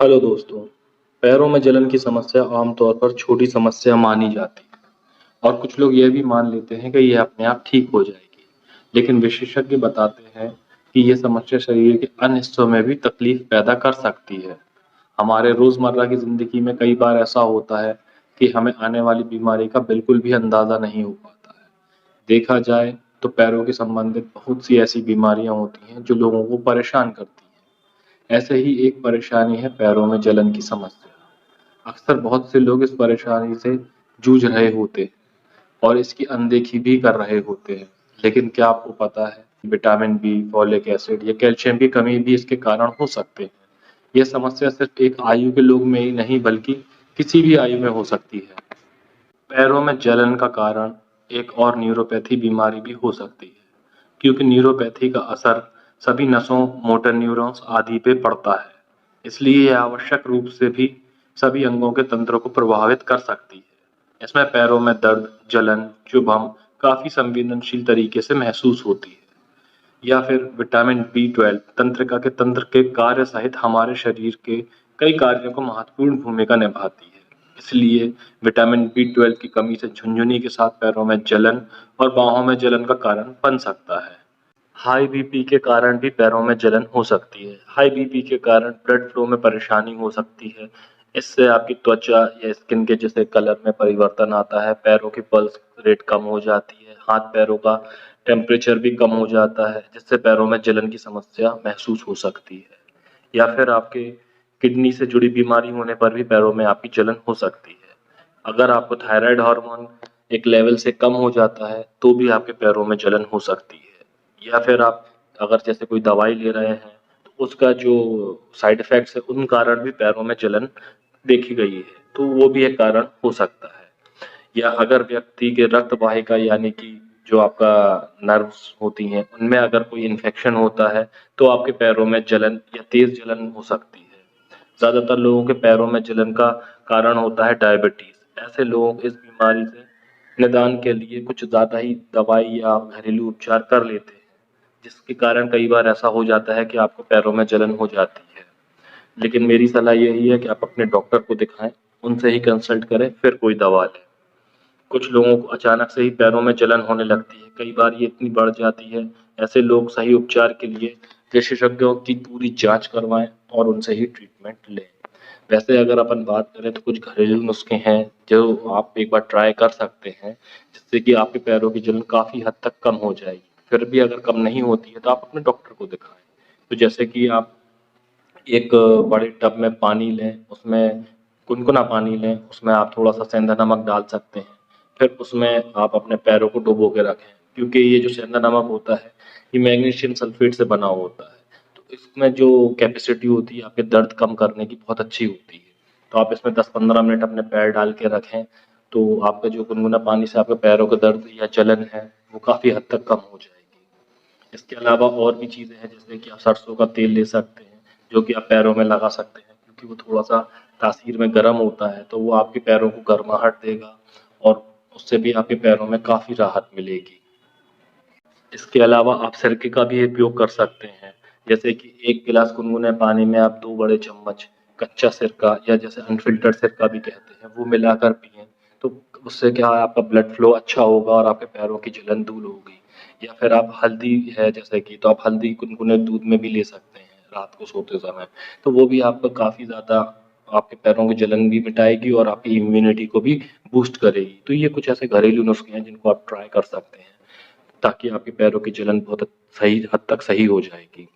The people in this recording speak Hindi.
हेलो दोस्तों। पैरों में जलन की समस्या आमतौर पर छोटी समस्या मानी जाती है और कुछ लोग यह भी मान लेते हैं कि यह अपने आप ठीक हो जाएगी। लेकिन विशेषज्ञ बताते हैं कि यह समस्या शरीर के अन्य हिस्सों में भी तकलीफ पैदा कर सकती है। हमारे रोजमर्रा की जिंदगी में कई बार ऐसा होता है कि हमें आने वाली बीमारी का बिल्कुल भी अंदाजा नहीं हो पाता है। देखा जाए तो पैरों के संबंधित बहुत सी ऐसी बीमारियां होती हैं जो लोगों को परेशान करती हैं। ऐसे ही एक परेशानी है पैरों में जलन की समस्या। अक्सर बहुत से लोग इस परेशानी से जूझ रहे होते हैं और इसकी अनदेखी भी कर रहे होते हैं। लेकिन क्या आपको पता है विटामिन बी, फॉलिक एसिड या कैल्शियम की कमी भी इसके कारण हो सकते हैं। यह समस्या सिर्फ एक आयु के लोग में ही नहीं बल्कि किसी भी आयु में हो सकती है। पैरों में जलन का कारण एक और न्यूरोपैथी बीमारी भी हो सकती है, क्योंकि न्यूरोपैथी का असर सभी नसों, मोटर न्यूरॉन्स आदि पे पड़ता है। इसलिए यह आवश्यक रूप से भी सभी अंगों के तंत्र को प्रभावित कर सकती है। इसमें पैरों में दर्द, जलन, चुभन काफी संवेदनशील तरीके से महसूस होती है। या फिर विटामिन बी 12 तंत्रिका के तंत्र के कार्य सहित हमारे शरीर के कई कार्यों को महत्वपूर्ण भूमिका निभाती है। इसलिए विटामिन बी 12 की कमी से झुनझुनी के साथ पैरों में जलन और बाहों में जलन का कारण बन सकता है। हाई बीपी के कारण भी पैरों में जलन हो सकती है। हाई बीपी के कारण ब्लड फ्लो में परेशानी हो सकती है। इससे आपकी त्वचा या स्किन के जैसे कलर में परिवर्तन आता है, पैरों की पल्स रेट कम हो जाती है, हाथ पैरों का टेम्परेचर भी कम हो जाता है, जिससे पैरों में जलन की समस्या महसूस हो सकती है। या फिर आपके किडनी से जुड़ी बीमारी होने पर भी पैरों में आपकी जलन हो सकती है। अगर आपको थायराइड हार्मोन एक लेवल से कम हो जाता है तो भी आपके पैरों में जलन हो सकती है। या फिर आप अगर जैसे कोई दवाई ले रहे हैं तो उसका जो साइड इफेक्ट्स है उन कारण भी पैरों में जलन देखी गई है, तो वो भी एक कारण हो सकता है। या अगर व्यक्ति के रक्त वाहिका यानी कि जो आपका नर्व्स होती हैं उनमें अगर कोई इन्फेक्शन होता है तो आपके पैरों में जलन या तेज जलन हो सकती है। ज्यादातर लोगों के पैरों में जलन का कारण होता है डायबिटीज। ऐसे लोग इस बीमारी से निदान के लिए कुछ ज्यादा ही दवाई या घरेलू उपचार कर लेते हैं, जिसके कारण कई बार ऐसा हो जाता है कि आपको पैरों में जलन हो जाती है। लेकिन मेरी सलाह यही है कि आप अपने डॉक्टर को दिखाएं, उनसे ही कंसल्ट करें, फिर कोई दवा लें। कुछ लोगों को अचानक से ही पैरों में जलन होने लगती है, कई बार ये इतनी बढ़ जाती है। ऐसे लोग सही उपचार के लिए विशेषज्ञों की पूरी जांच करवाएं और उनसे ही ट्रीटमेंट लें। वैसे अगर अपन बात करें तो कुछ घरेलू नुस्खे हैं जो आप एक बार ट्राई कर सकते हैं, जिससे कि आपके पैरों की जलन काफी हद तक कम हो जाएगी। फिर भी अगर कम नहीं होती है तो आप अपने डॉक्टर को दिखाएं। तो जैसे कि आप एक बड़े टब में पानी लें, उसमें गुनगुना पानी लें, उसमें आप थोड़ा-सा सेंधा नमक डाल सकते हैं। फिर उसमें आप अपने पैरों को डुबो के रखें, क्योंकि ये जो सेंधा नमक होता है, ये मैग्नीशियम सल्फेट से बना हुआ होता है। तो इसमें जो कैपेसिटी होती है आपके दर्द कम करने की बहुत अच्छी होती है। तो आप इसमें 10-15 मिनट अपने पैर डाल के रखें, तो आपका जो गुनगुना पानी से आपके पैरों का दर्द या जलन है, वो काफ़ी हद तक कम हो जाएगी। इसके अलावा और भी चीज़ें हैं जैसे कि आप सरसों का तेल ले सकते हैं, जो कि आप पैरों में लगा सकते हैं, क्योंकि वो थोड़ा-सा तासीर में गर्म होता है, तो वो आपके पैरों को गर्माहट देगा और उससे भी आपके पैरों में काफ़ी राहत मिलेगी। इसके अलावा आप सिरके का भी उपयोग कर सकते हैं, जैसे कि 1 गिलास गुनगुने पानी में आप 2 बड़े चम्मच कच्चा सिरका या जैसे अनफ़िल्टर्ड सिरका भी कहते हैं, वो मिलाकर पिएँ, तो उससे क्या है आपका ब्लड फ्लो अच्छा होगा और आपके पैरों की जलन दूर होगी। या फिर आप हल्दी है जैसे कि, तो आप हल्दी गुनगुने दूध में भी ले सकते हैं रात को सोते समय, तो वो भी आपको काफ़ी ज़्यादा आपके पैरों की जलन भी मिटाएगी और आपकी इम्यूनिटी को भी बूस्ट करेगी। तो ये कुछ ऐसे घरेलू नुस्खे हैं जिनको आप ट्राई कर सकते हैं, ताकि आपके पैरों की जलन बहुत सही हद तक सही हो जाएगी।